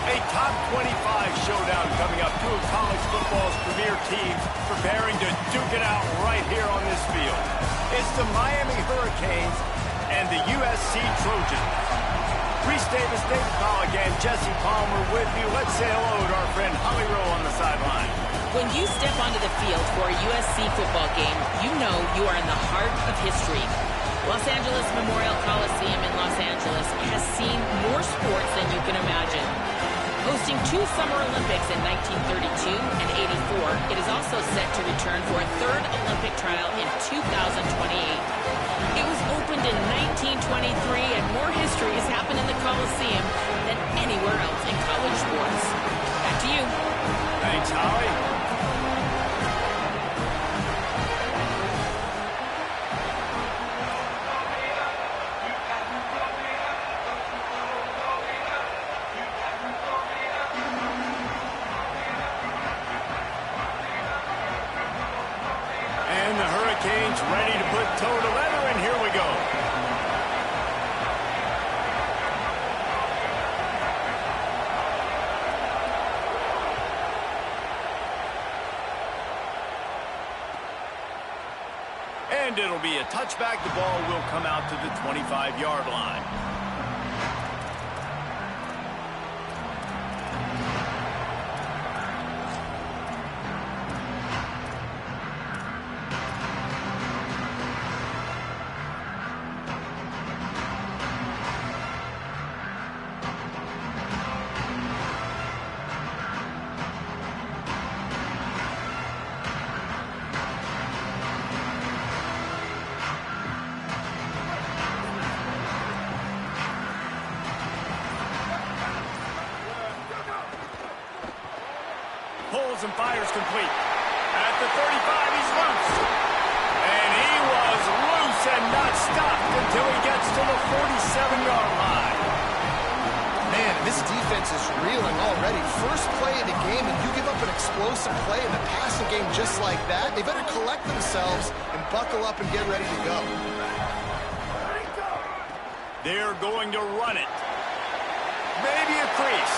A top 25 showdown coming up. Two of college football's premier teams preparing to duke it out right here on this field. It's the Miami Hurricanes and the USC Trojans. Reese Davis, David Pollack, and Jesse Palmer with you. Let's say hello to our friend Holly Rowe on the sideline. When you step onto the field for a USC football game, you know you are in the heart of history. Los Angeles Memorial Coliseum in Los Angeles has seen more sports than you can imagine. Hosting two Summer Olympics in 1932 and 84, it is also set to return for a third Olympic trial in 2028. It was opened in 1923, and more history has happened in the Coliseum than anywhere else in college sports. Back to you. Thanks, Holly. And the Hurricanes ready to put toe to leather, and here we go. And it'll be a touchback. The ball will come out to the 25-yard line. Pulls and fires complete. At the 35, he's loose. And he was loose and not stopped until he gets to the 47-yard line. Man, this defense is reeling already. First play of the game, and you give up an explosive play in the passing game just like that. They better collect themselves and buckle up and get ready to go. They're going to run it. Maybe a crease.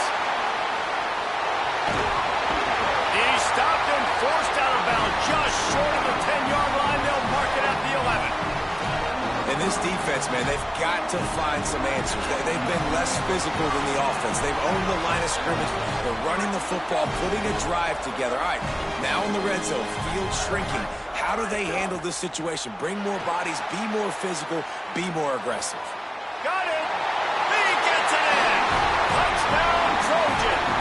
He's stopped and forced out of bounds just short of the 10-yard line. They'll mark it at the 11. And this defense, man, they've got to find some answers. They've been less physical than the offense. They've owned the line of scrimmage. They're running the football, putting a drive together. All right, now in the red zone, field shrinking. How do they handle this situation? Bring more bodies, be more physical, be more aggressive. Got it. He gets it in. Touchdown, Trojans.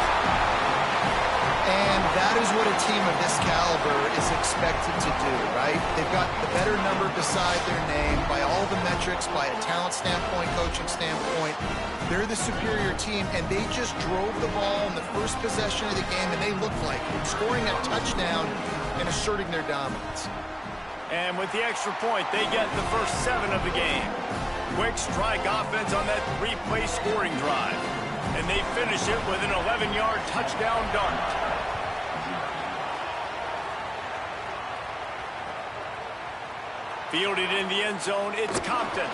And that is what a team of this caliber is expected to do, right? They've got the better number beside their name by all the metrics, by a talent standpoint, coaching standpoint. They're the superior team, and they just drove the ball in the first possession of the game, and they looked like it, scoring that touchdown and asserting their dominance. And with the extra point, they get the first 7 of the game. Quick strike offense on that 3-play scoring drive. And they finish it with an 11-yard touchdown dart. Fielded in the end zone, it's Compton.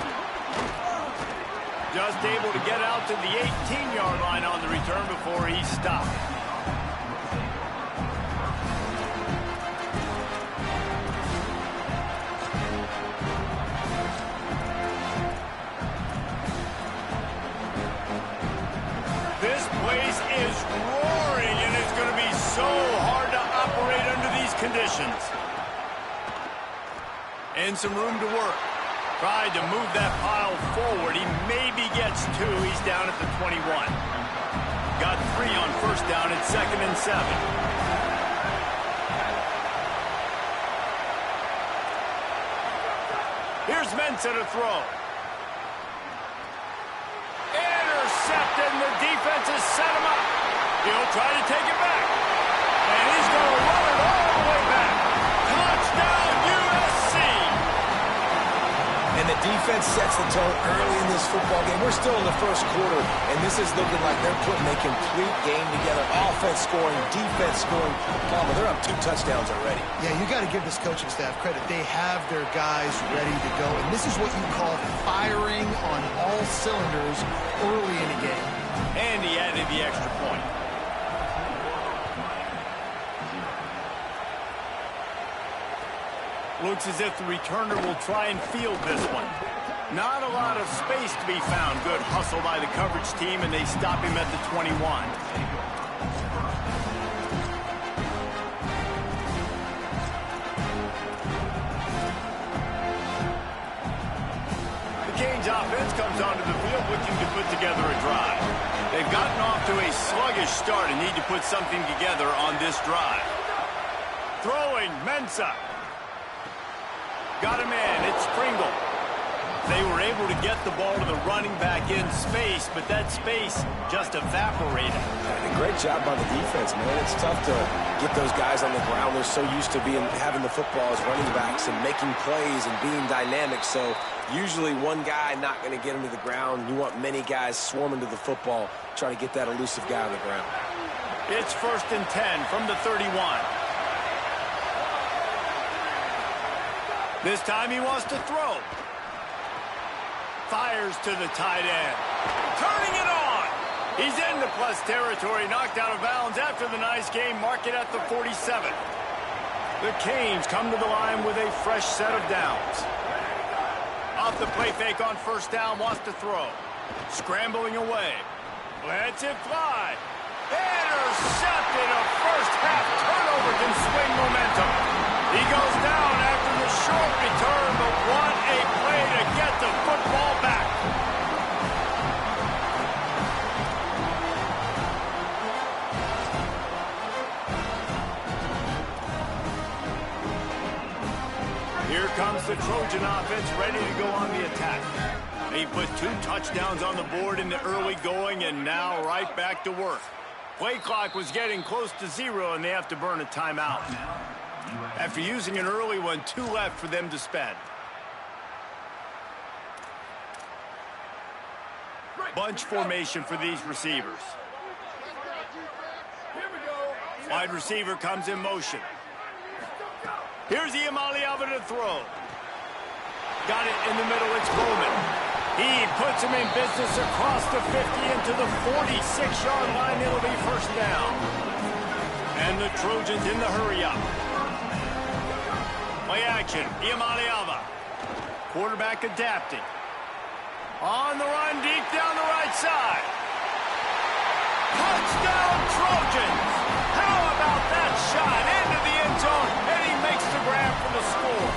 Just able to get out to the 18-yard line on the return before he's stopped. This place is roaring, and it's going to be so hard to operate under these conditions. And some room to work. Tried to move that pile forward. He maybe gets 2. He's down at the 21. Got 3 on first down at 2nd and 7. Here's Mensah to throw. Intercepted, and the defense has set him up. He'll try to take it back. And he's going to run it all the way back. Touchdown, USC! And the defense sets the tone early in this football game. We're still in the first quarter, and this is looking like they're putting a complete game together. Offense scoring, defense scoring. Palmer, they're up 2 touchdowns already. Yeah, you got to give this coaching staff credit. They have their guys ready to go, and this is what you call firing on all cylinders early in a game. And he added the extra point. Looks as if the returner will try and field this one. Not a lot of space to be found. Good hustle by the coverage team, and they stop him at the 21. The Canes offense comes onto the field looking to put together a drive. They've gotten off to a sluggish start and need to put something together on this drive. Throwing, Mensah. Got a man, it's Pringle. They were able to get the ball to the running back in space, but that space just evaporated. And a great job by the defense, man. It's tough to get those guys on the ground. They're so used to having the football as running backs and making plays and being dynamic. So usually one guy not going to get him to the ground. You want many guys swarming to the football, trying to get that elusive guy on the ground. It's 1st and 10 from the 31. This time he wants to throw. Fires to the tight end. Turning it on. He's into plus territory, knocked out of bounds after the nice game. Mark it at the 47. The Canes come to the line with a fresh set of downs. Off the play fake on 1st down, wants to throw. Scrambling away. Lets it fly. Intercepted. A first half turnover can swing momentum. He goes down after the short return, but what a play to get the football back. Here comes the Trojan offense ready to go on the attack. He put 2 touchdowns on the board in the early going and now right back to work. Play clock was getting close to 0 and they have to burn a timeout. After using an early one, 2 left for them to spend. Bunch formation for these receivers. Wide receiver comes in motion. Here's Iamaleava to throw. Got it in the middle, it's Bowman. He puts him in business across the 50 into the 46-yard line. It'll be 1st down. And the Trojans in the hurry-up. Play action, Iamaleava. Quarterback adapting. On the run, deep down the right side. Touchdown, Trojans! How about that shot into the end zone, and he makes the grab for the score.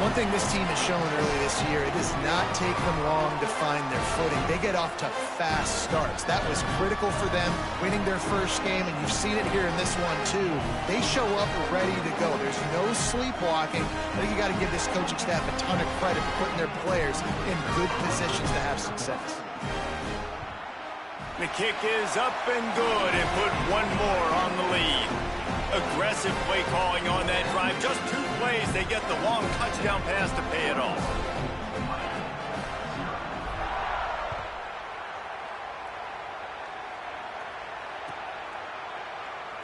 One thing this team has shown early this year, it does not take them long to find their footing. They get off to fast starts. That was critical for them, winning their first game, and you've seen it here in this one too. They show up ready to go. There's no sleepwalking. I think you got to give this coaching staff a ton of credit for putting their players in good positions to have success. The kick is up and good and put one more on the lead. Aggressive play calling on that drive. Just 2 plays, they get the long touchdown pass to pay it off.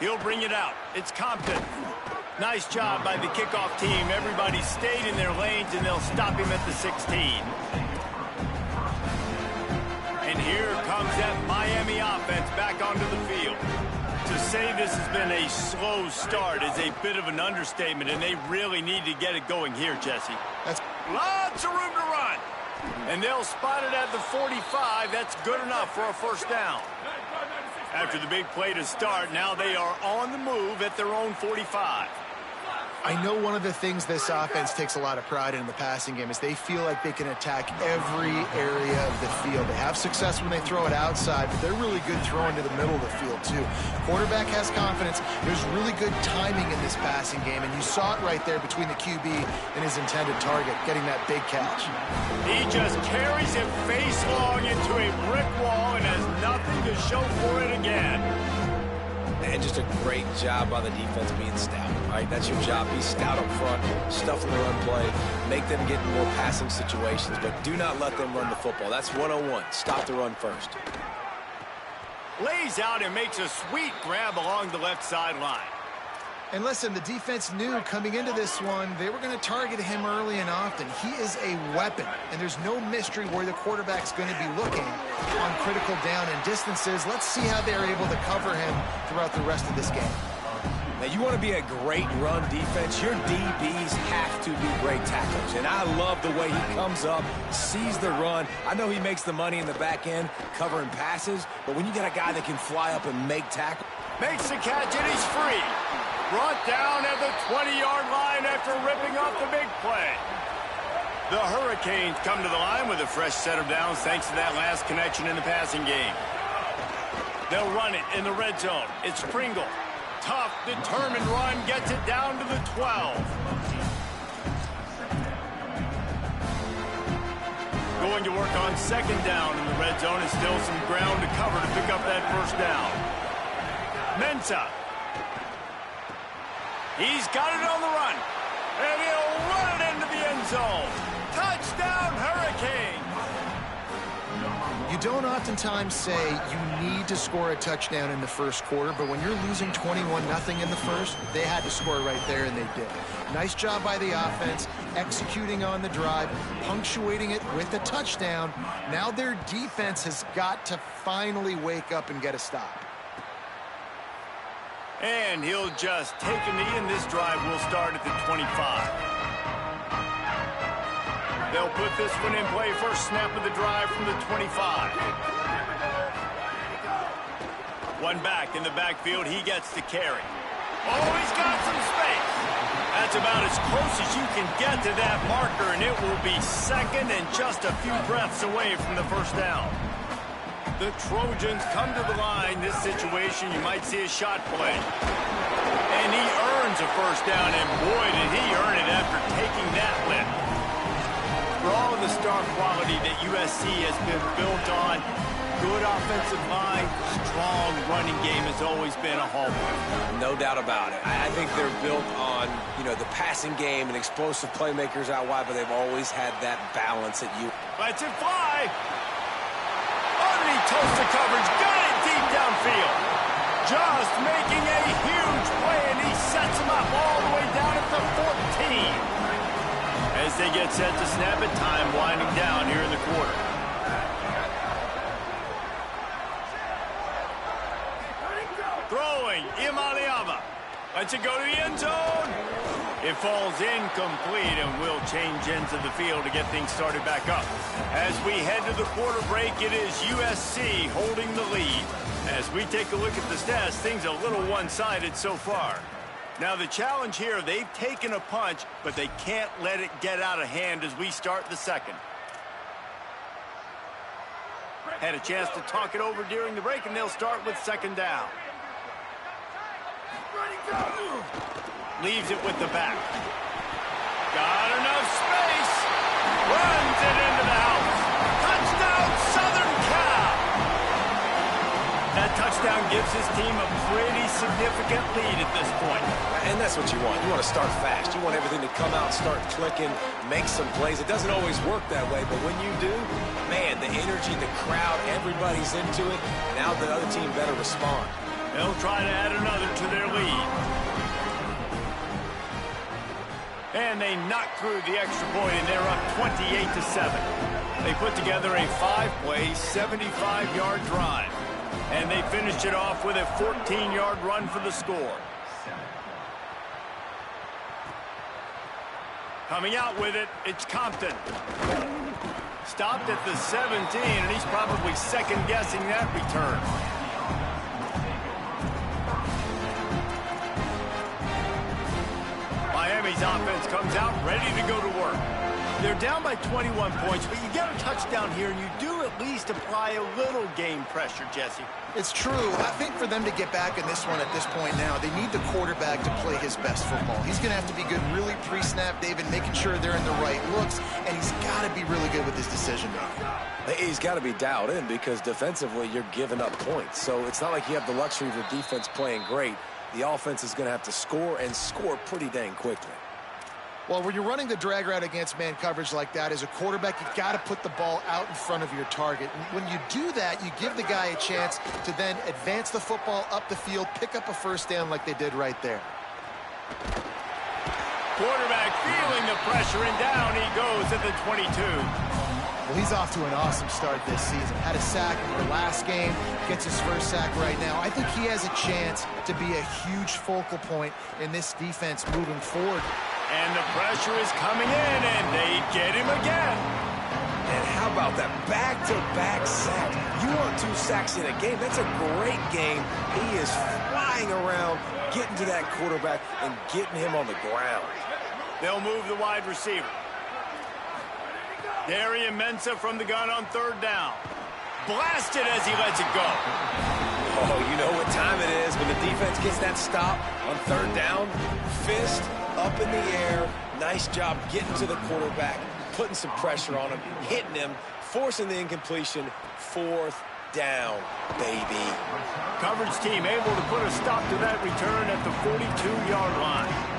He'll bring it out. It's Compton. Nice job by the kickoff team. Everybody stayed in their lanes, and they'll stop him at the 16. And here comes that Miami offense back onto the field. To say this has been a slow start is a bit of an understatement, and they really need to get it going here, Jesse. That's lots of room to run. And they'll spot it at the 45. That's good enough for a 1st down. After the big play to start, now they are on the move at their own 45. I know one of the things this offense takes a lot of pride in the passing game is they feel like they can attack every area of the field. They have success when they throw it outside, but they're really good throwing to the middle of the field, too. Quarterback has confidence. There's really good timing in this passing game, and you saw it right there between the QB and his intended target, getting that big catch. He just carries it face long into a brick wall and has nothing to show for it again. And just a great job by the defense being stout. All right, that's your job. Be stout up front, stuff in the run play, make them get in more passing situations, but do not let them run the football. That's 101. Stop the run first. Lays out and makes a sweet grab along the left sideline. And listen, the defense knew coming into this one, they were going to target him early and often. He is a weapon, and there's no mystery where the quarterback's going to be looking on critical down and distances. Let's see how they're able to cover him throughout the rest of this game. Now, you want to be a great run defense, your DBs have to be great tacklers. And I love the way he comes up, sees the run. I know he makes the money in the back end covering passes, but when you got a guy that can fly up and make tackle. Makes the catch, and he's free. Brought down at the 20-yard line after ripping off the big play. The Hurricanes come to the line with a fresh set of downs thanks to that last connection in the passing game. They'll run it in the red zone. It's Pringle. Tough, determined run, gets it down to the 12. Going to work on second down in the red zone, and still some ground to cover to pick up that first down. Mensah. He's got it on the run, and he'll run it into the end zone. Touchdown, Hurricanes! You don't oftentimes say you need to score a touchdown in the first quarter, but when you're losing 21-0 in the first, they had to score right there, and they did. Nice job by the offense, executing on the drive, punctuating it with a touchdown. Now their defense has got to finally wake up and get a stop. And he'll just take a knee, and this drive will start at the 25. They'll put this one in play. First snap of the drive from the 25. One back in the backfield. He gets to carry. Oh, he's got some space. That's about as close as you can get to that marker, and it will be second and just a few breaths away from the first down. The Trojans come to the line. This situation, you might see a shot play. And he earns a first down, and boy, did he earn it after taking that lift. For all of the star quality that USC has been built on, good offensive line, strong running game has always been a hallmark. No doubt about it. I think they're built on, the passing game and explosive playmakers out wide, but they've always had that balance at you. Lets it fly. Underneath toasted coverage, got it deep downfield. Just making a huge play, and he sets him up all the way down at the 14. As they get set to snap it, time winding down here in the quarter. Throwing, Imaliava. Lets it go to the end zone. It falls incomplete, and will change ends of the field to get things started back up. As we head to the quarter break, it is USC holding the lead. As we take a look at the stats, things a little one-sided so far. Now the challenge here, they've taken a punch, but they can't let it get out of hand as we start the second. Had a chance to talk it over during the break, and they'll start with second down. Leaves it with the back. Got enough space. Runs it into the house. Touchdown, Southern Cal. That touchdown gives his team a pretty significant lead at this point. And that's what you want. You want to start fast. You want everything to come out, start clicking, make some plays. It doesn't always work that way, but when you do, man, the energy, the crowd, everybody's into it. Now the other team better respond. They'll try to add another to their lead. And they knock through the extra point, and they're up 28-7. They put together a 5-play, 75-yard drive. And they finished it off with a 14-yard run for the score. Coming out with it, it's Compton. Stopped at the 17, and he's probably second-guessing that return. Miami's offense comes out ready to go to work. They're down by 21 points, but you get a touchdown here, and you do at least apply a little game pressure, Jesse. It's true. I think for them to get back in this one at this point now, they need the quarterback to play his best football. He's going to have to be good really pre-snap, David, making sure they're in the right looks, and he's got to be really good with his decision-making. He's got to be dialed in because defensively you're giving up points. So it's not like you have the luxury of your defense playing great. The offense is going to have to score and score pretty dang quickly. Well, when you're running the drag route against man coverage like that, as a quarterback, you've got to put the ball out in front of your target. And when you do that, you give the guy a chance to then advance the football up the field, pick up a first down like they did right there. Quarterback feeling the pressure, and down he goes at the 22. Well, he's off to an awesome start this season. Had a sack in the last game, gets his first sack right now. I think he has a chance to be a huge focal point in this defense moving forward. And the pressure is coming in, and they get him again. And how about that back-to-back sack? You want 2 sacks in a game? That's a great game. He is flying around, getting to that quarterback and getting him on the ground. They'll move the wide receiver. Darian Mensah from the gun on 3rd down. Blasted as he lets it go. Oh, you know what time it is when the defense gets that stop on 3rd down. Fist up in the air. Nice job getting to the quarterback, putting some pressure on him, hitting him, forcing the incompletion. 4th down, baby. Coverage team able to put a stop to that return at the 42-yard line.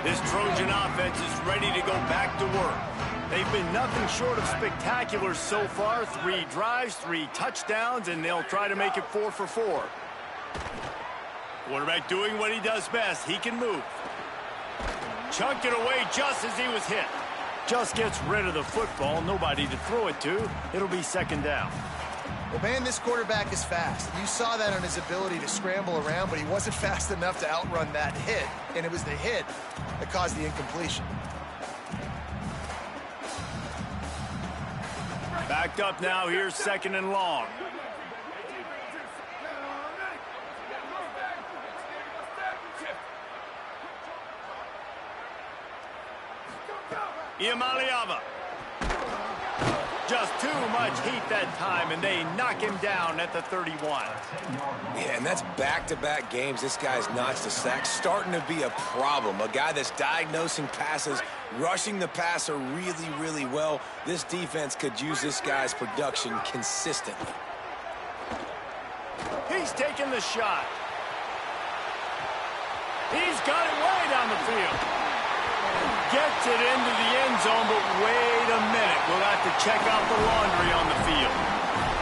This Trojan offense is ready to go back to work. They've been nothing short of spectacular so far. 3 drives, 3 touchdowns, and they'll try to make it 4 for 4. Quarterback doing what he does best. He can move. Chunked it away just as he was hit. Just gets rid of the football. Nobody to throw it to. It'll be 2nd down. Well, man, this quarterback is fast. You saw that on his ability to scramble around, but he wasn't fast enough to outrun that hit, and it was the hit that caused the incompletion. Backed up now. Here's 2nd and long. Iamaleava. Just too much heat that time, and they knock him down at the 31. Yeah, and that's back-to-back games. This guy's notched a sack, starting to be a problem. A guy that's diagnosing passes, rushing the passer really, really well. This defense could use this guy's production consistently. He's taking the shot. He's got it way down the field. Gets it into the end zone, but wait a minute. We'll have to check out the laundry on the field.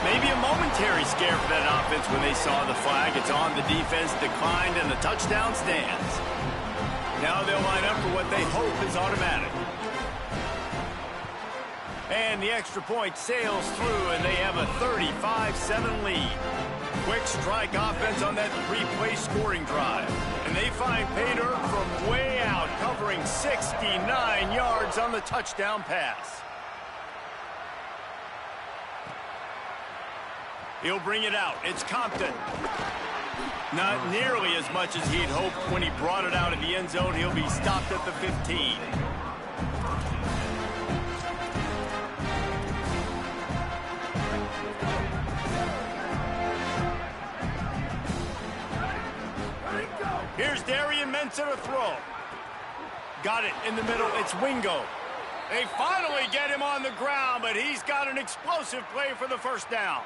Maybe a momentary scare for that offense when they saw the flag. It's on, the defense declined, and the touchdown stands. Now they'll line up for what they hope is automatic. And the extra point sails through, and they have a 35-7 lead. Quick strike offense on that 3-play scoring drive. And they find pay dirt from way out, covering 69 yards on the touchdown pass. He'll bring it out. It's Compton. Not nearly as much as he'd hoped when he brought it out of the end zone. He'll be stopped at the 15. Here's Darian Mensah to throw. Got it in the middle. It's Wingo. They finally get him on the ground, but he's got an explosive play for the 1st down.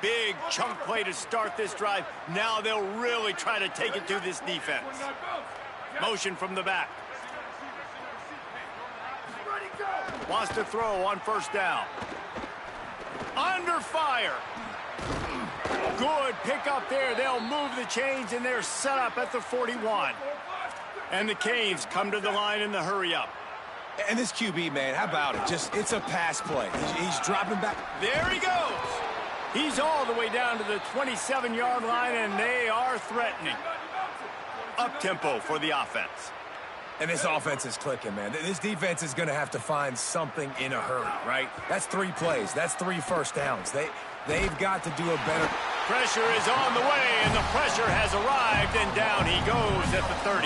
Big chunk play to start this drive. Now they'll really try to take it to this defense. Motion from the back. Wants to throw on 1st down. Under fire. Good pick up there. They'll move the chains, and they're set up at the 41. And the Canes come to the line in the hurry-up. And this QB, man, how about it? It's a pass play. He's dropping back. There he goes. He's all the way down to the 27-yard line, and they are threatening. Up-tempo for the offense. And this offense is clicking, man. This defense is going to have to find something in a hurry, right? That's 3 plays. That's 3 1st downs. They've got to do a better. Pressure is on the way, and the pressure has arrived, and down he goes at the 30.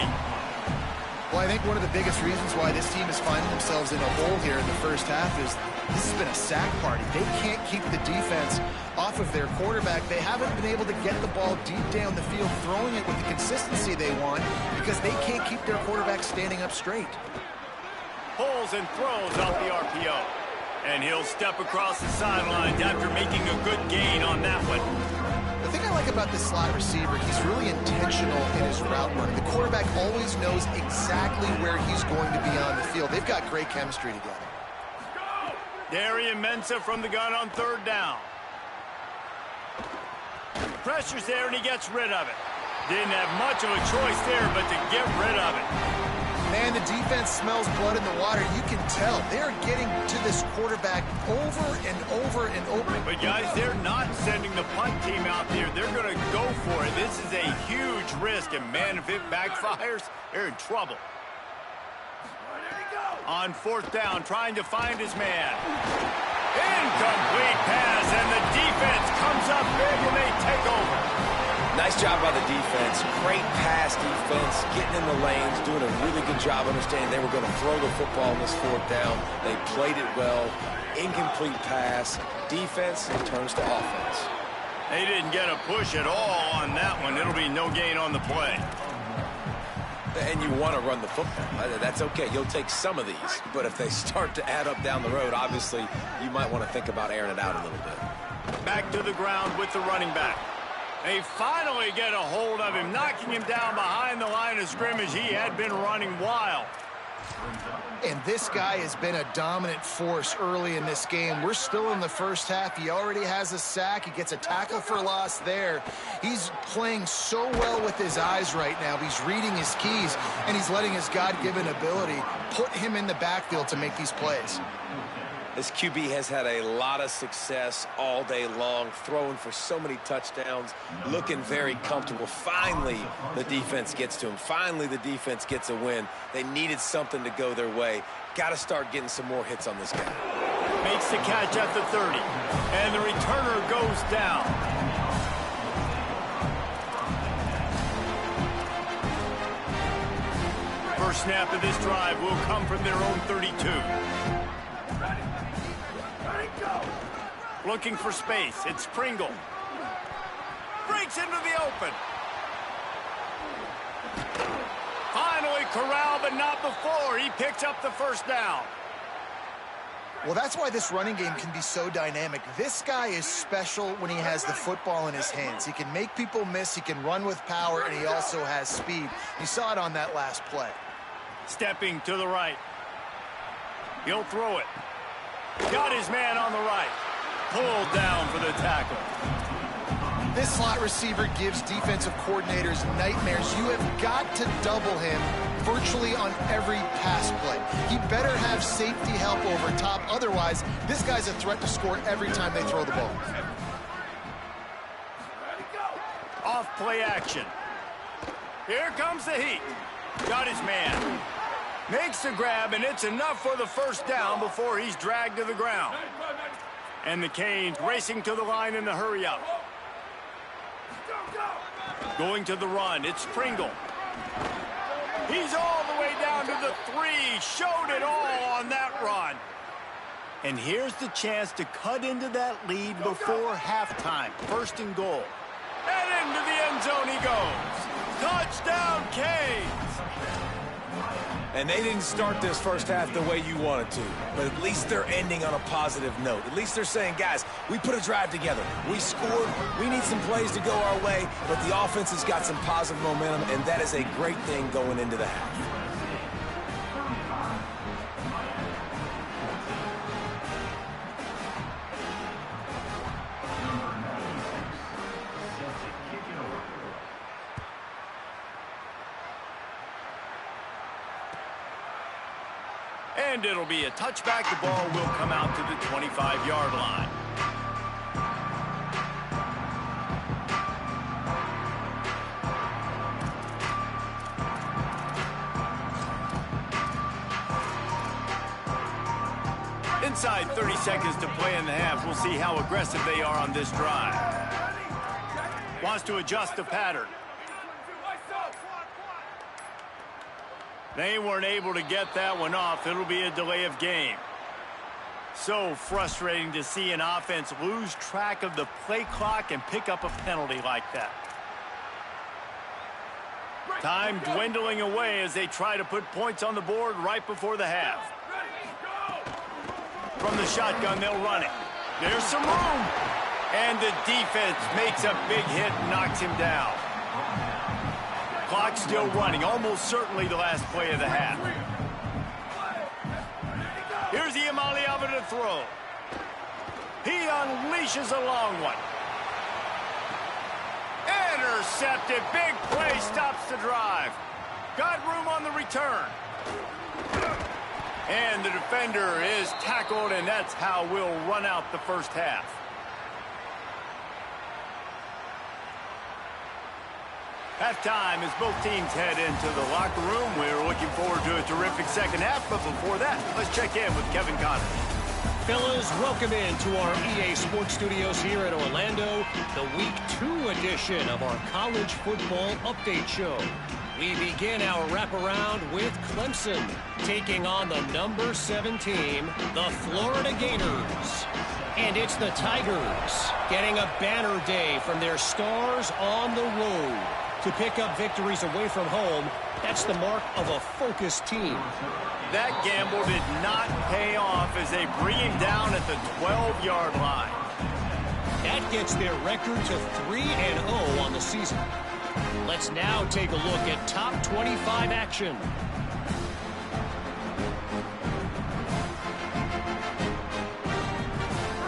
Well, I think one of the biggest reasons why this team is finding themselves in a hole here in the 1st half is this has been a sack party. They can't keep the defense off of their quarterback. They haven't been able to get the ball deep down the field, throwing it with the consistency they want because they can't keep their quarterback standing up straight. Pulls and throws off the RPO. And he'll step across the sidelines after making a good gain on that one. The thing I like about this slot receiver, he's really intentional in his route running. The quarterback always knows exactly where he's going to be on the field. They've got great chemistry together. Darian Mensah from the gun on 3rd down. Pressure's there, and he gets rid of it. Didn't have much of a choice there, but to get rid of it. Man, the defense smells blood in the water. You can tell. They're getting to this quarterback over and over and over. But, guys, they're not sending the punt team out there. They're going to go for it. This is a huge risk, and, man, if it backfires, they're in trouble. On fourth down, trying to find his man. Incomplete pass, and the defense comes up big, and they take over. Nice job by the defense. Great pass defense, getting in the lanes, doing a really good job understanding they were going to throw the football on this fourth down. They played it well. Incomplete pass. Defense turns to offense. They didn't get a push at all on that one. It'll be no gain on the play. And you want to run the football. That's okay. You'll take some of these. But if they start to add up down the road, obviously, you might want to think about airing it out a little bit. Back to the ground with the running back. They finally get a hold of him, knocking him down behind the line of scrimmage. He had been running wild. And this guy has been a dominant force early in this game. We're still in the first half. He already has a sack. He gets a tackle for loss there. He's playing so well with his eyes right now. He's reading his keys, and he's letting his God-given ability put him in the backfield to make these plays. This QB has had a lot of success all day long, throwing for so many touchdowns, looking very comfortable. Finally, the defense gets to him. Finally, the defense gets a win. They needed something to go their way. Got to start getting some more hits on this guy. Makes the catch at the 30, and the returner goes down. First snap of this drive will come from their own 32. Looking for space. It's Pringle. Breaks into the open. Finally corralled, but not before. He picks up the first down. Well, that's why this running game can be so dynamic. This guy is special when he has the football in his hands. He can make people miss. He can run with power, and he also has speed. You saw it on that last play. Stepping to the right. He'll throw it. Got his man on the right. Pulled down for the tackle. This slot receiver gives defensive coordinators nightmares. You have got to double him virtually on every pass play. He better have safety help over top. Otherwise, this guy's a threat to score every time they throw the ball. Off play action. Here comes the heat. Got his man. Makes the grab, and it's enough for the first down before he's dragged to the ground. And the Canes racing to the line in the hurry-up. Going to the run, it's Pringle. He's all the way down to the 3. Showed it all on that run. And here's the chance to cut into that lead before halftime. First and goal. And into the end zone he goes. Touchdown, Canes! And they didn't start this first half the way you wanted to, but at least they're ending on a positive note. At least they're saying, guys, we put a drive together. We scored. We need some plays to go our way, but the offense has got some positive momentum, and that is a great thing going into the half. And it'll be a touchback. The ball will come out to the 25-yard line. Inside 30 seconds to play in the half. We'll see how aggressive they are on this drive. Wants to adjust the pattern. They weren't able to get that one off. It'll be a delay of game. So frustrating to see an offense lose track of the play clock and pick up a penalty like that. Time dwindling away as they try to put points on the board right before the half. From the shotgun, they'll run it. There's some room. And the defense makes a big hit and knocks him down. Clock still running, almost certainly the last play of the half. Here's Iamaleava to throw. He unleashes a long one. intercepted. Big play stops the drive. Got room on the return. And the defender is tackled, and that's how we'll run out the first half. Halftime as both teams head into the locker room. We're looking forward to a terrific second half, but before that, let's check in with Kevin Connors. Fellas, welcome into our EA Sports Studios here in Orlando, the Week 2 edition of our College Football Update Show. We begin our wraparound with Clemson, taking on the number 7 team, the Florida Gators. And it's the Tigers getting a banner day from their stars on the road. To pick up victories away from home, that's the mark of a focused team. That gamble did not pay off as they bring him down at the 12-yard line. That gets their record to 3-0 on the season. Let's now take a look at top 25 action.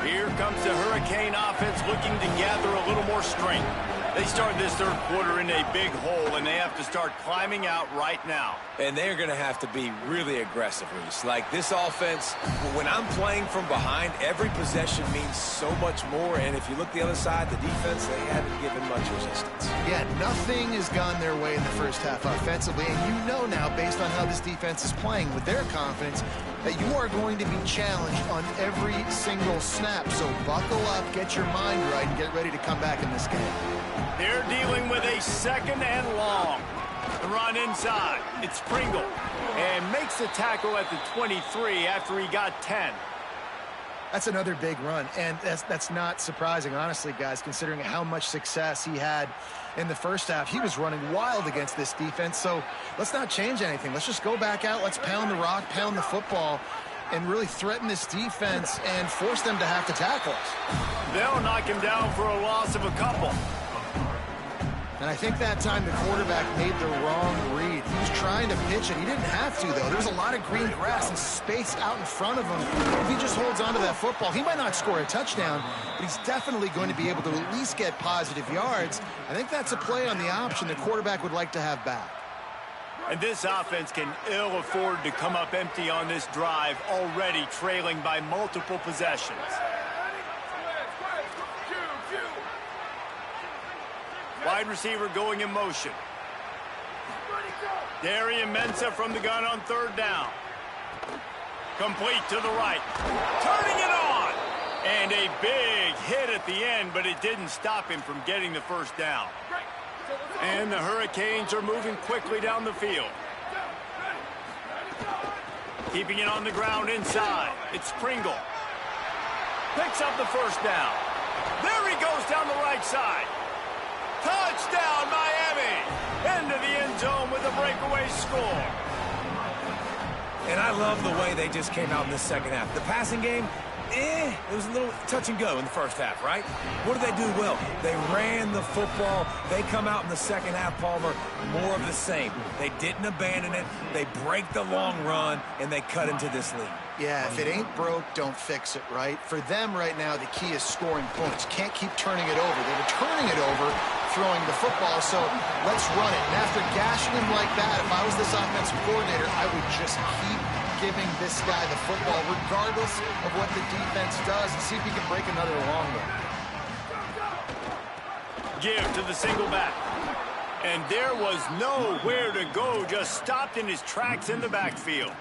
Here comes the Hurricane offense looking to gather a little more strength. They start this third quarter in a big hole, and they have to start climbing out right now. And they're going to have to be really aggressive, Reese. Like this offense, when I'm playing from behind, every possession means so much more. And if you look the other side, the defense, they haven't given much resistance. Yeah, nothing has gone their way in the first half offensively. And you know now, based on how this defense is playing with their confidence, that you are going to be challenged on every single snap. So buckle up, get your mind right, and get ready to come back in this game. They're dealing with a second and long. The run inside. It's Pringle. And makes the tackle at the 23 after he got 10. That's another big run. And that's not surprising, honestly, guys, considering how much success he had in the first half. He was running wild against this defense. So let's not change anything. Let's just go back out. Let's pound the rock, pound the football, and really threaten this defense and force them to have to tackle us. They'll knock him down for a loss of a couple. And I think that time the quarterback made the wrong read. He was trying to pitch it. He didn't have to, though. There was a lot of green grass and space out in front of him. If he just holds onto that football, he might not score a touchdown, but he's definitely going to be able to at least get positive yards. I think that's a play on the option the quarterback would like to have back. And this offense can ill afford to come up empty on this drive, already trailing by multiple possessions. Wide receiver going in motion. Darian Mensah from the gun on third down. Complete to the right. Turning it on. And a big hit at the end, but it didn't stop him from getting the first down. And the Hurricanes are moving quickly down the field. Keeping it on the ground inside. It's Pringle. Picks up the first down. There he goes down the right side. Touchdown, Miami! Into the end zone with a breakaway score. And I love the way they just came out in the second half. The passing game, it was a little touch and go in the first half, right? What did they do well? They ran the football. They come out in the second half, Palmer, more of the same. They didn't abandon it. They break the long run, and they cut into this lead. Yeah, if it ain't broke, don't fix it, right? For them right now, the key is scoring points. Can't keep turning it over. They were turning it over, throwing the football, so let's run it. And after gashing him like that, if I was this offensive coordinator, I would just keep giving this guy the football, regardless of what the defense does, and see if he can break another long one. Give to the single back. And there was nowhere to go, just stopped in his tracks in the backfield.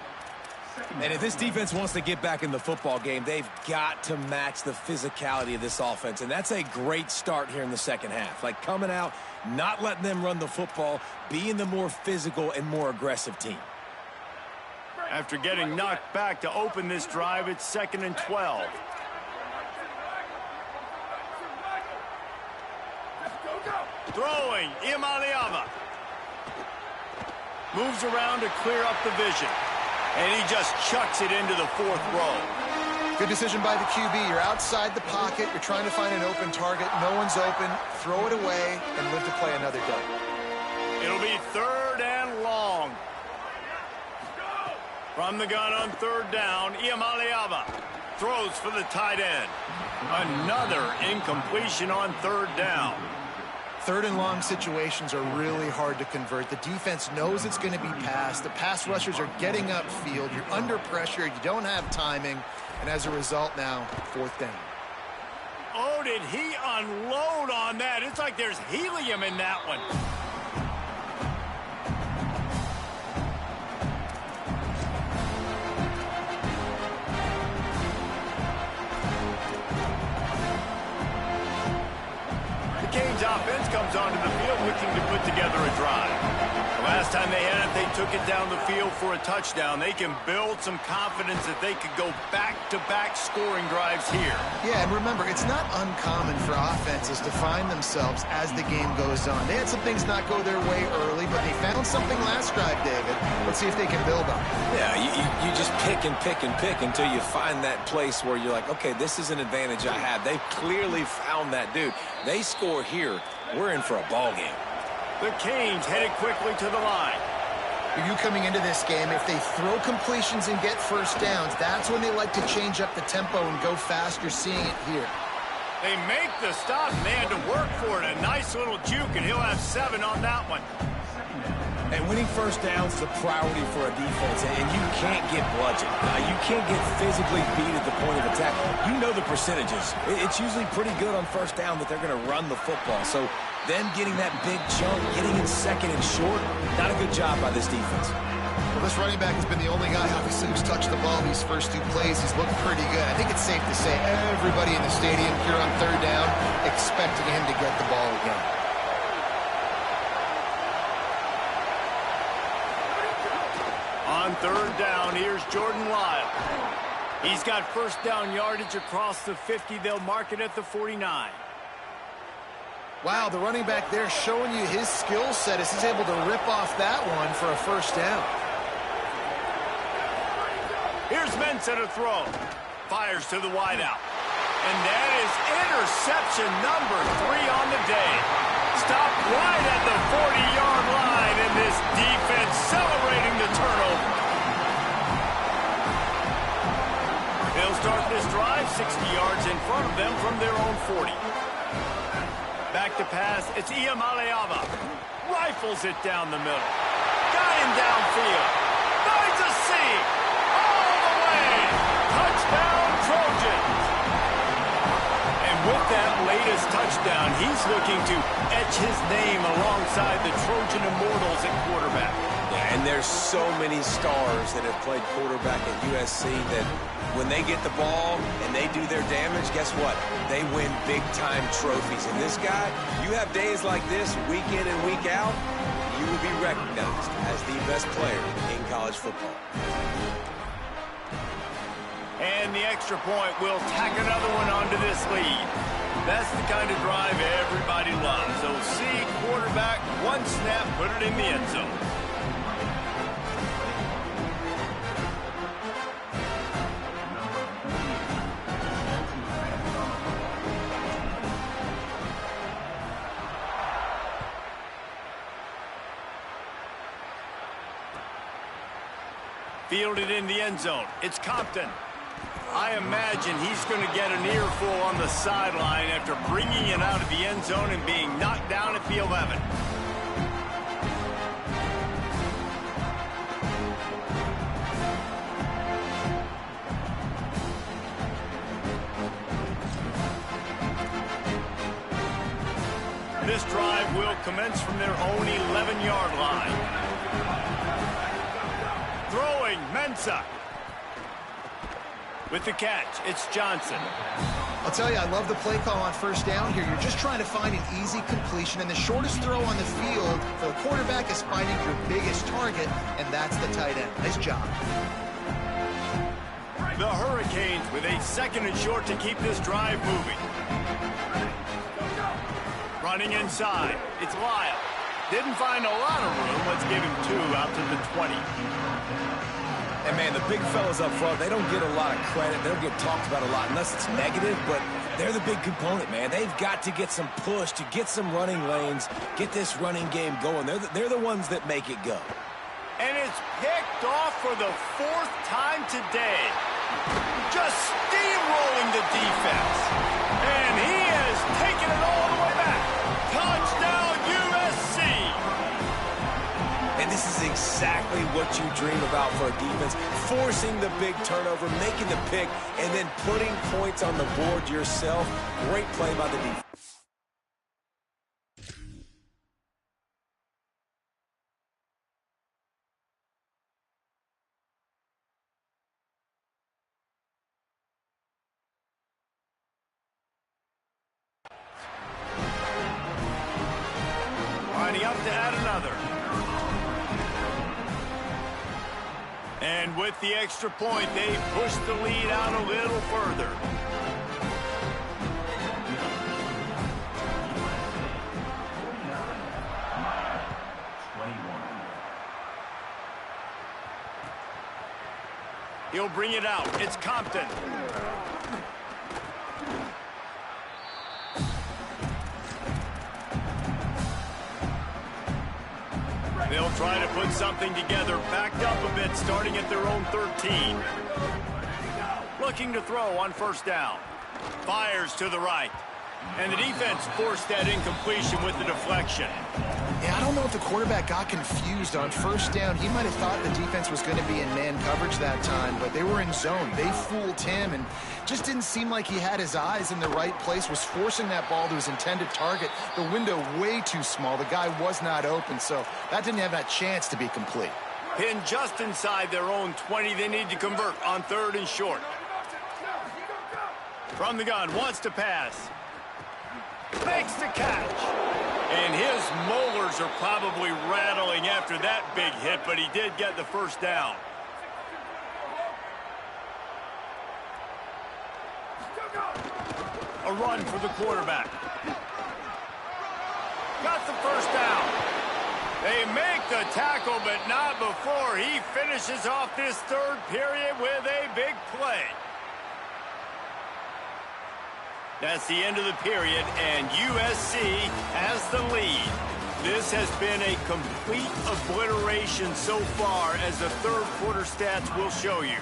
And if this defense wants to get back in the football game, they've got to match the physicality of this offense. And that's a great start here in the second half. Like coming out, not letting them run the football, being the more physical and more aggressive team. After getting knocked back to open this drive, it's 2nd and 12. Throwing, Imaliava. Moves around to clear up the vision. And he just chucks it into the 4th row. Good decision by the QB. You're outside the pocket. You're trying to find an open target. No one's open. Throw it away and live to play another day. It'll be 3rd and long. From the gun on 3rd down, Imaliava throws for the tight end. Another incompletion on 3rd down. Third and long situations are really hard to convert. The defense knows it's going to be passed. The pass rushers are getting upfield. You're under pressure. You don't have timing. And as a result now, fourth down. Oh, did he unload on that? It's like there's helium in that one. The Canes offense comes onto the field looking to put together a drive. The last time they had it, they took it down the field for a touchdown. They can build some confidence that they could go back-to-back scoring drives here. Yeah, and remember, it's not uncommon for offenses to find themselves as the game goes on. They had some things not go their way early, but they found something last drive, David. Let's see if they can build on it. Yeah, you just pick and pick and pick until you find that place where you're like, okay, this is an advantage I have. They clearly found that dude. They score here, we're in for a ball game. The Canes headed quickly to the line. You coming into this game, if they throw completions and get first downs, that's when they like to change up the tempo and go fast. You're seeing it here. They make the stop, and they had to work for it. A nice little juke, and he'll have 7 on that one. And winning first downs is a priority for a defense, and you can't get bludgeoned. You can't get physically beat at the point of attack. You know the percentages. It's usually pretty good on first down that they're going to run the football. So them getting that big chunk, getting in second and short, not a good job by this defense. Well, this running back has been the only guy, obviously, who's touched the ball these first 2 plays. He's looked pretty good. I think it's safe to say everybody in the stadium here on third down expecting him to get the ball again. On third down, here's Jordan Lyle. He's got first down yardage across the 50. They'll mark it at the 49. Wow, the running back there showing you his skill set as he's able to rip off that one for a first down. Here's Mensah to throw. Fires to the wideout. And that is interception number 3 on the day. Stopped right at the 40-yard line, and this defense celebrating the turnover. They'll start this drive 60 yards in front of them from their own 40. Back to pass, it's Iamaleava. Rifles it down the middle. Got him downfield. Finds a seam. All the way. Touchdown, Trojans. And with that latest touchdown, he's looking to etch his name alongside the Trojan Immortals at quarterback. Yeah, and there's so many stars that have played quarterback at USC that when they get the ball and they do their damage, guess what? They win big-time trophies. And this guy, you have days like this, week in and week out, you will be recognized as the best player in college football. And the extra point will tack another one onto this lead. That's the kind of drive everybody loves. So see quarterback, one snap, put it in the end zone. Fielded in the end zone. It's Compton. I imagine he's going to get an earful on the sideline after bringing it out of the end zone and being knocked down at the 11. This drive will commence from their own 11-yard line. Throwing, Mensah. With the catch, it's Johnson. I'll tell you, I love the play call on first down here. You're just trying to find an easy completion, and the shortest throw on the field for the quarterback is finding your biggest target, and that's the tight end. Nice job. The Hurricanes with a second and short to keep this drive moving. Running inside, it's Lyle. Didn't find a lot of room. Let's give him 2 out to the 20. And, man, the big fellas up front, they don't get a lot of credit. They don't get talked about a lot unless it's negative, but they're the big component, man. They've got to get some push, to get some running lanes, get this running game going. They're the ones that make it go. And it's picked off for the 4th time today. Just steamrolling the defense. And he has taken it all the way back. Touchdown! what you dream about for a defense. Forcing the big turnover, making the pick, and then putting points on the board yourself. Great play by the defense. Lining up to add another. And with the extra point, they push the lead out a little further. He'll bring it out. It's Compton. They'll try to put something together, backed up a bit, starting at their own 13. Looking to throw on first down. Fires to the right. And the defense forced that incompletion with the deflection. Yeah, I don't know if the quarterback got confused on first down. He might have thought the defense was going to be in man coverage that time, but they were in zone. They fooled him and just didn't seem like he had his eyes in the right place, was forcing that ball to his intended target. The window way too small. The guy was not open, so that didn't have that chance to be complete. Pinned just inside their own 20. They need to convert on 3rd and short. From the gun, wants to pass. Makes the catch. And his molars are probably rattling after that big hit, but he did get the first down. A run for the quarterback. Got the first down. They make the tackle, but not before he finishes off this 3rd period with a big play. That's the end of the period, and USC has the lead. This has been a complete obliteration so far, as the 3rd quarter stats will show you.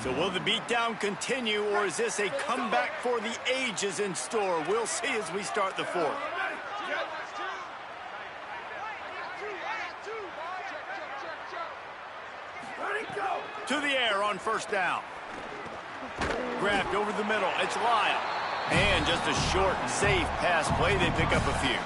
So will the beatdown continue, or is this a comeback for the ages in store? We'll see as we start the 4th. To the air on first down. Grabbed over the middle. It's Lyle. And just a short, safe pass play. They pick up a few.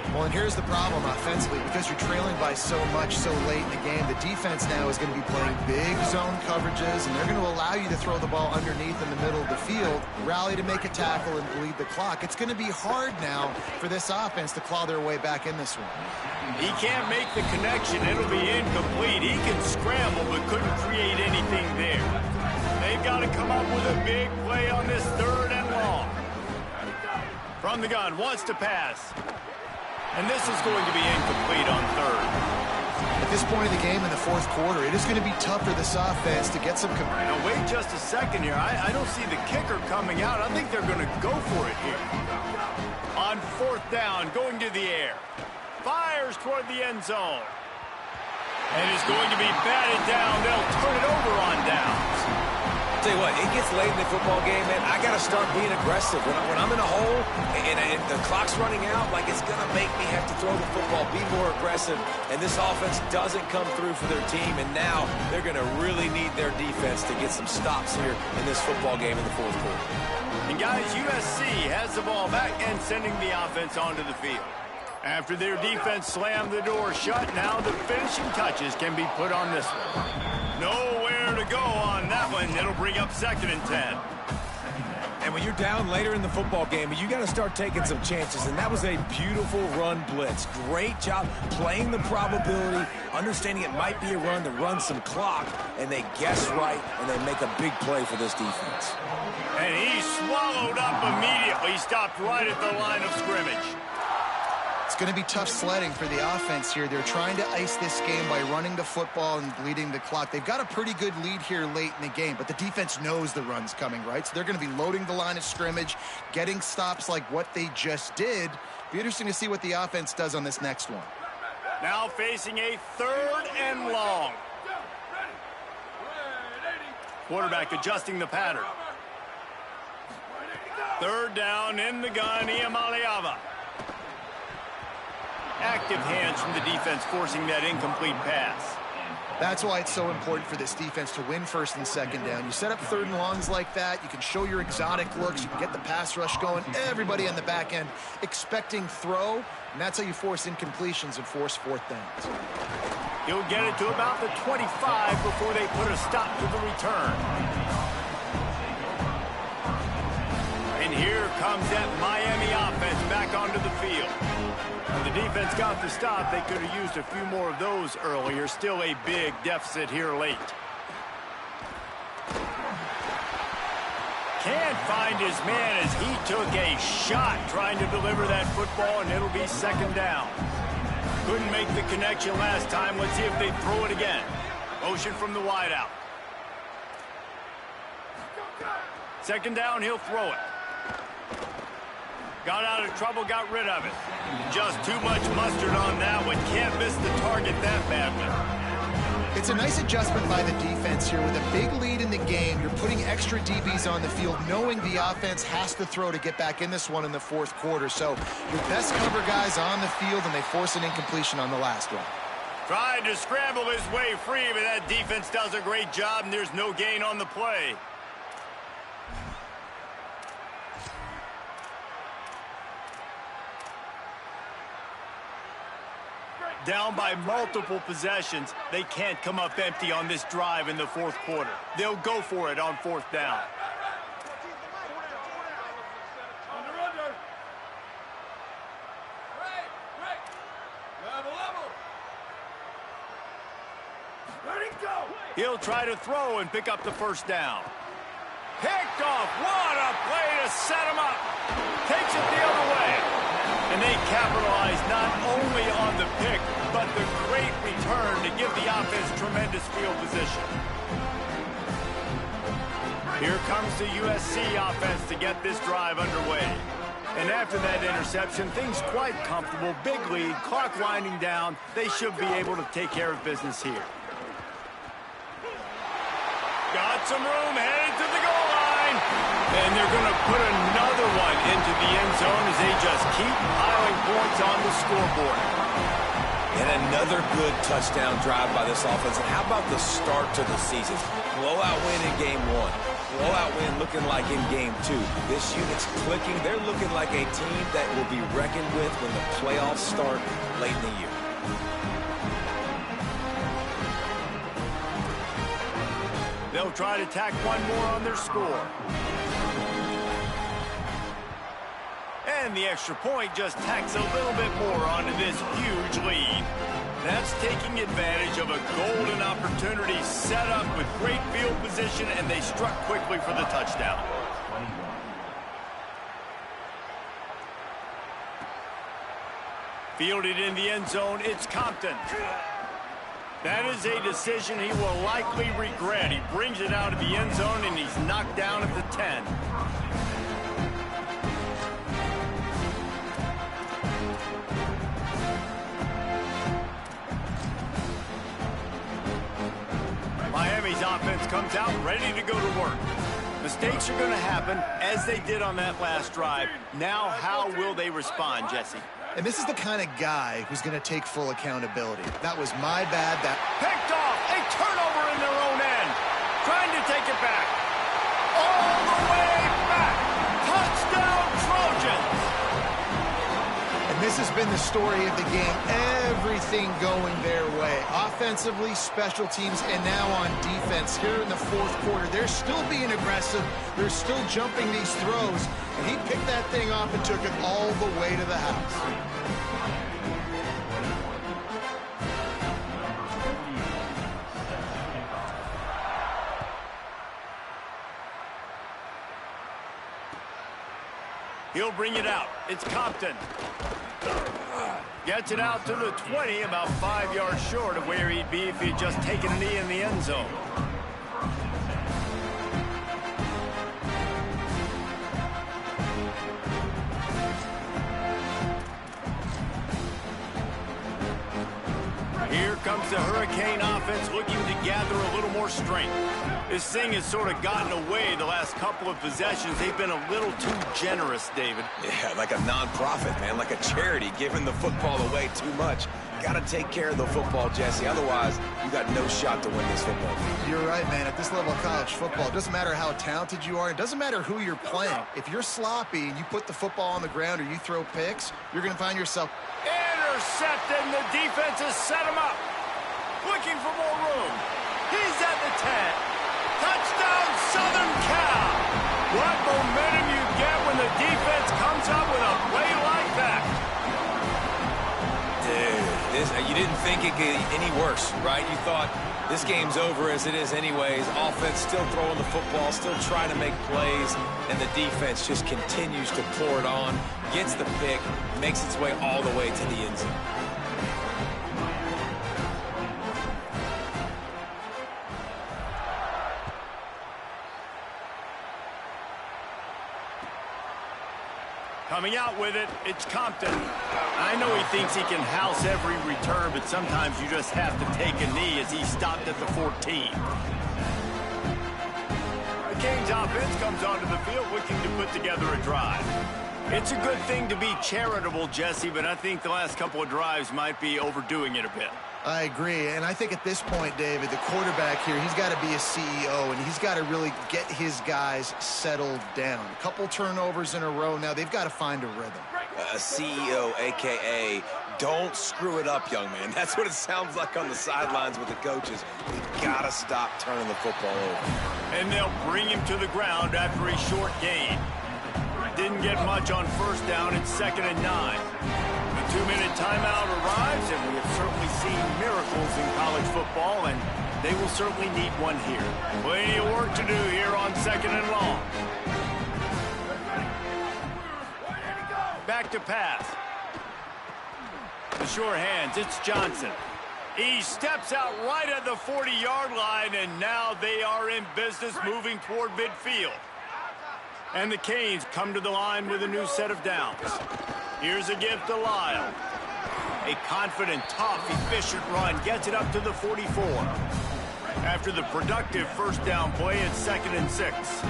Well, and here's the problem offensively. Because you're trailing by so much so late in the game, the defense now is going to be playing big zone coverages, and they're going to allow you to throw the ball underneath in the middle of the field, rally to make a tackle, and bleed the clock. It's going to be hard now for this offense to claw their way back in this one. He can't make the connection. It'll be incomplete. He can scramble, but couldn't create anything there. They've got to come up with a big play on this 3rd and long. From the gun, wants to pass. And this is going to be incomplete on 3rd. At this point of the game in the 4th quarter, it is going to be tough for this offense to get some... Now, wait just a second here. I don't see the kicker coming out. I think they're going to go for it here. On 4th down, going to the air. Fires toward the end zone. And is going to be batted down. They'll turn it over on downs. Tell you what, it gets late in the football game, man. I got to start being aggressive. When I'm in a hole and the clock's running out, like, it's going to make me have to throw the football, be more aggressive. And this offense doesn't come through for their team, and now they're going to really need their defense to get some stops here in this football game in the 4th quarter. And guys, USC has the ball back and sending the offense onto the field. After their defense slammed the door shut, now the finishing touches can be put on this one. Nowhere to go on that one. It'll bring up 2nd and 10. And when you're down later in the football game, you got to start taking some chances. And that was a beautiful run blitz. Great job playing the probability, understanding it might be a run to run some clock. And they guess right, and they make a big play for this defense. And he swallowed up immediately. Stopped right at the line of scrimmage. It's going to be tough sledding for the offense here. They're trying to ice this game by running the football and bleeding the clock. They've got a pretty good lead here late in the game, but the defense knows the run's coming, right? So they're going to be loading the line of scrimmage, getting stops like what they just did. Be interesting to see what the offense does on this next one. Now facing a 3rd and long. Quarterback adjusting the pattern. 3rd down in the gun, Iamaleava. Active hands from the defense forcing that incomplete pass. That's why it's so important for this defense to win first and second down. You set up third and longs like that, you can show your exotic looks, you can get the pass rush going, everybody on the back end expecting throw, and that's how you force incompletions and force fourth downs. He'll get it to about the 25 before they put a stop to the return. And here comes that Miami offense back onto the field. When the defense got the stop, they could have used a few more of those earlier. Still a big deficit here late. Can't find his man as he took a shot trying to deliver that football, and it'll be second down. Couldn't make the connection last time. Let's see if they throw it again. Motion from the wideout. Second down, he'll throw it. Got out of trouble, got rid of it. Just too much mustard on that one. Can't miss the target that badly. It's a nice adjustment by the defense here. With a big lead in the game, you're putting extra DBs on the field, knowing the offense has to throw to get back in this one in the fourth quarter. So your best cover guys on the field, and they force an incompletion on the last one. Tried to scramble his way free, but that defense does a great job, and there's no gain on the play. Down by multiple possessions, they can't come up empty on this drive in the fourth quarter. They'll go for it on fourth down. He'll try to throw and pick up the first down. Picked off. What a play to set him up. Takes it the other way. And they capitalize not only on the pick, but the great return to give the offense tremendous field position. Here comes the USC offense to get this drive underway. And after that interception, things quite comfortable. Big lead, clock winding down. They should be able to take care of business here. Got some room, headed to the goal line. And they're going to put another one into the end zone as they just keep piling points on the scoreboard. And another good touchdown drive by this offense. And how about the start to the season? Blowout win in game one. Blowout win looking like in game two. This unit's clicking. They're looking like a team that will be reckoned with when the playoffs start late in the year. They'll try to tack one more on their score. And the extra point just tacks a little bit more onto this huge lead. That's taking advantage of a golden opportunity set up with great field position, and they struck quickly for the touchdown. Fielded in the end zone, it's Compton. That is a decision he will likely regret. He brings it out of the end zone, and he's knocked down at the 10. Miami's offense comes out ready to go to work. Mistakes are going to happen, as they did on that last drive. Now, how will they respond, Jesse? And this is the kind of guy who's going to take full accountability. That was my bad. That picked off. A turnover in their own end. Trying to take it back. All the way back. Touchdown, Trojans. And this has been the story of the game. Everything going their way. Offensively, special teams, and now on defense. Here in the fourth quarter, they're still being aggressive. They're still jumping these throws. And he picked that thing off and took it all the way to the house. He'll bring it out. It's Compton. Gets it out to the 20, about 5 yards short of where he'd be if he'd just taken a knee in the end zone. Here comes the Hurricane offense looking to gather a little more strength. This thing has sort of gotten away the last couple of possessions. They've been a little too generous, David. Yeah, like a non-profit, man, like a charity, giving the football away too much. got to take care of the football, Jesse. Otherwise, you got no shot to win this football game. You're right, man. At this level of college football, it doesn't matter how talented you are. It doesn't matter who you're playing. If you're sloppy and you put the football on the ground or you throw picks, you're going to find yourself intercepted, and the defense has set him up. Looking for more room. He's at the 10. Touchdown, Southern Cal. What momentum you get when the defense comes up with a play like that. Dude, you didn't think it could get any worse, right? You thought this game's over as it is anyways. Offense still throwing the football, still trying to make plays, and the defense just continues to pour it on, gets the pick, makes its way all the way to the end zone. Coming out with it, it's Compton. I know he thinks he can house every return, but sometimes you just have to take a knee as he stopped at the 14. The Canes offense comes onto the field looking to put together a drive. It's a good thing to be charitable, Jesse, but I think the last couple of drives might be overdoing it a bit. I agree, and I think at this point, David, the quarterback here, he's got to be a CEO, and he's got to really get his guys settled down. A couple turnovers in a row now. They've got to find a rhythm. A CEO, a.k.a. don't screw it up, young man. That's what it sounds like on the sidelines with the coaches. We've got to stop turning the football over. And they'll bring him to the ground after a short gain. Didn't get much on first down. It's 2nd and 9. The 2-minute timeout arrives, and we have certainly seen miracles in college football, and they will certainly need one here. Plenty of work to do here on 2nd and long. Back to pass. The sure hands, it's Johnson. He steps out right at the 40-yard line, and now they are in business moving toward midfield. And the Canes come to the line with a new set of downs. Here's a give to Lyle. A confident, tough, efficient run gets it up to the 44. After the productive first down play, it's 2nd and 6.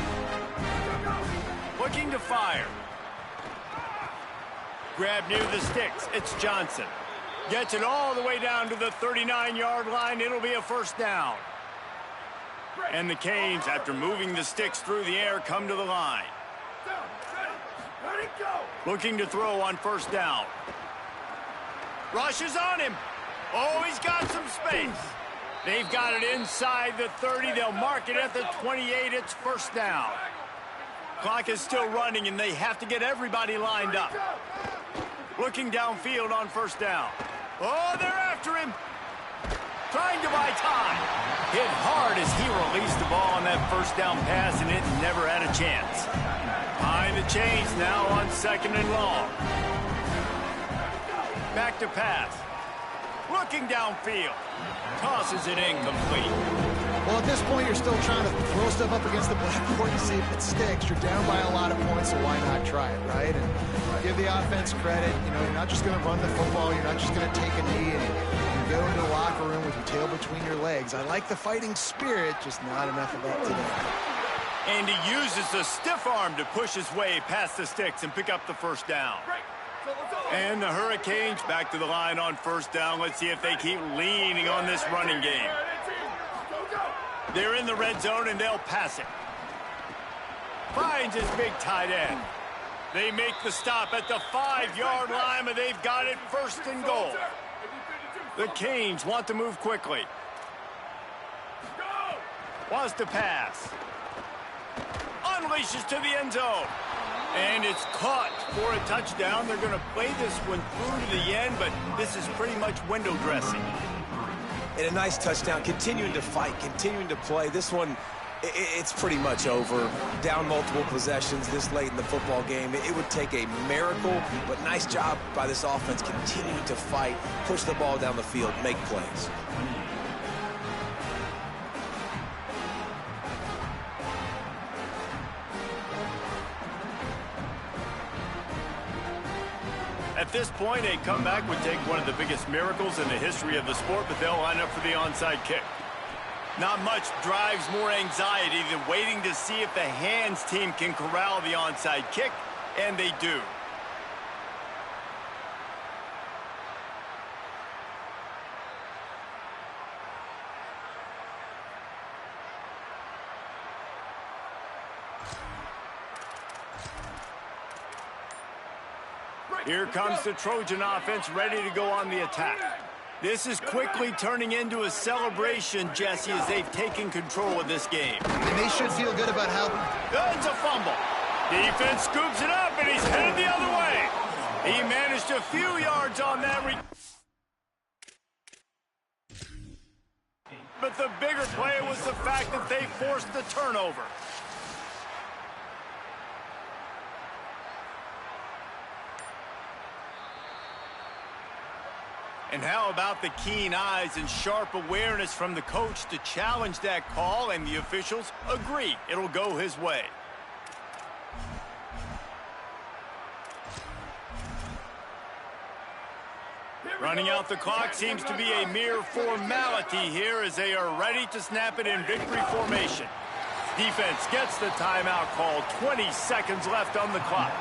Looking to fire. Grab near the sticks. It's Johnson. Gets it all the way down to the 39-yard line. It'll be a first down. And the Canes, after moving the sticks through the air, come to the line. Looking to throw on first down. Rushes on him. Oh, he's got some space. They've got it inside the 30. They'll mark it at the 28. It's first down. Clock is still running, and they have to get everybody lined up. Looking downfield on first down. Oh, they're after him. Trying to buy time. Hit hard as he released the ball on that first down pass, and it never had a chance. Behind the chains now on 2nd and long. Back to pass. Looking downfield. Tosses it incomplete. Well, at this point, you're still trying to throw stuff up against the blackboard to see if it sticks. You're down by a lot of points, so why not try it, right? And give the offense credit. You know, you're not just going to run the football. You're not just going to take a knee and go into the locker room with your tail between your legs. I like the fighting spirit, just not enough of that today. And he uses the stiff arm to push his way past the sticks and pick up the first down. And the Hurricanes back to the line on first down. Let's see if they keep leaning on this running game. They're in the red zone, and they'll pass it. Finds his big tight end. They make the stop at the 5-yard line, and they've got it 1st and goal. The Canes want to move quickly. Wants to pass. Unleashes to the end zone. And it's caught for a touchdown. They're going to play this one through to the end, but this is pretty much window dressing. And a nice touchdown, continuing to fight, continuing to play. This one, it's pretty much over. Down multiple possessions this late in the football game. It would take a miracle, but nice job by this offense continuing to fight, push the ball down the field, make plays. At this point, a comeback would take one of the biggest miracles in the history of the sport, but they'll line up for the onside kick. Not much drives more anxiety than waiting to see if the hands team can corral the onside kick, and they do. Here comes the Trojan offense ready to go on the attack. This is quickly turning into a celebration, Jesse, as they've taken control of this game. And they should feel good about how... It's a fumble. Defense scoops it up, and he's headed the other way. He managed a few yards on that. But the bigger play was the fact that they forced the turnover. And how about the keen eyes and sharp awareness from the coach to challenge that call, and the officials agree it'll go his way. Running out the clock seems to be a mere formality here as they are ready to snap it in victory formation. Defense gets the timeout called. 20 seconds left on the clock.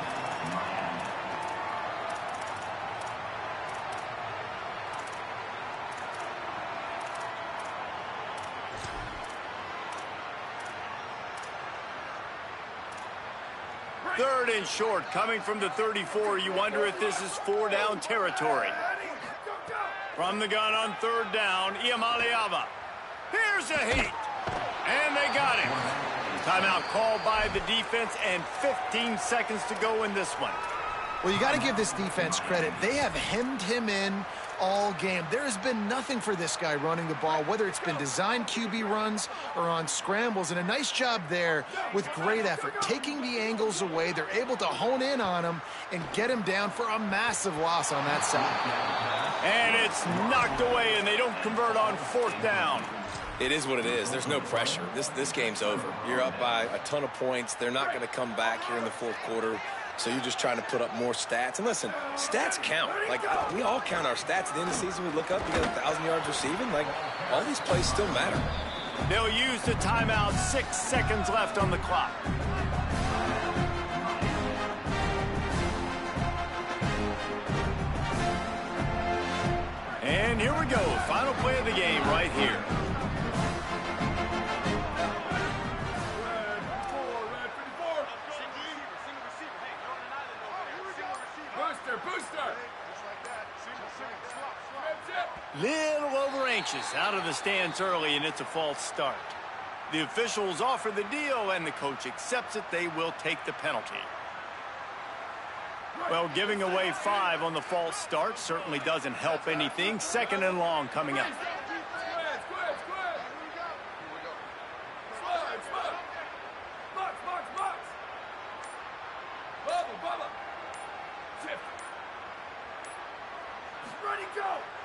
Third and short, coming from the 34. You wonder if this is 4-down territory. From the gun on third down, Iamaleava. Here's a heat. And they got him. Timeout called by the defense, and 15 seconds to go in this one. Well, you got to give this defense credit. They have hemmed him in all game. There has been nothing for this guy running the ball, whether it's been designed QB runs or on scrambles, and a nice job there with great effort. Taking the angles away, they're able to hone in on him and get him down for a massive loss on that side. And it's knocked away, and they don't convert on fourth down. It is what it is. There's no pressure. This game's over. You're up by a ton of points. They're not going to come back here in the fourth quarter. So you're just trying to put up more stats. And listen, stats count. Like, we all count our stats at the end of the season. We look up, you got 1,000 yards receiving. Like, all these plays still matter. They'll use the timeout. 6 seconds left on the clock. And here we go. Final play of the game right here. Little over anxious, out of the stands early, and it's a false start. The officials offer the deal, and the coach accepts it. They will take the penalty. Well, giving away 5 on the false start certainly doesn't help anything. 2nd and long coming up.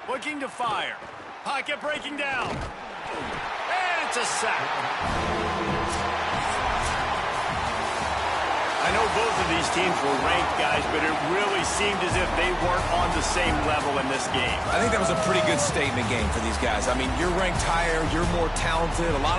Looking to fire. Pocket breaking down. And it's a sack. I know both of these teams were ranked, guys, but it really seemed as if they weren't on the same level in this game. I think that was a pretty good statement game for these guys. I mean, you're ranked higher, you're more talented. A lot of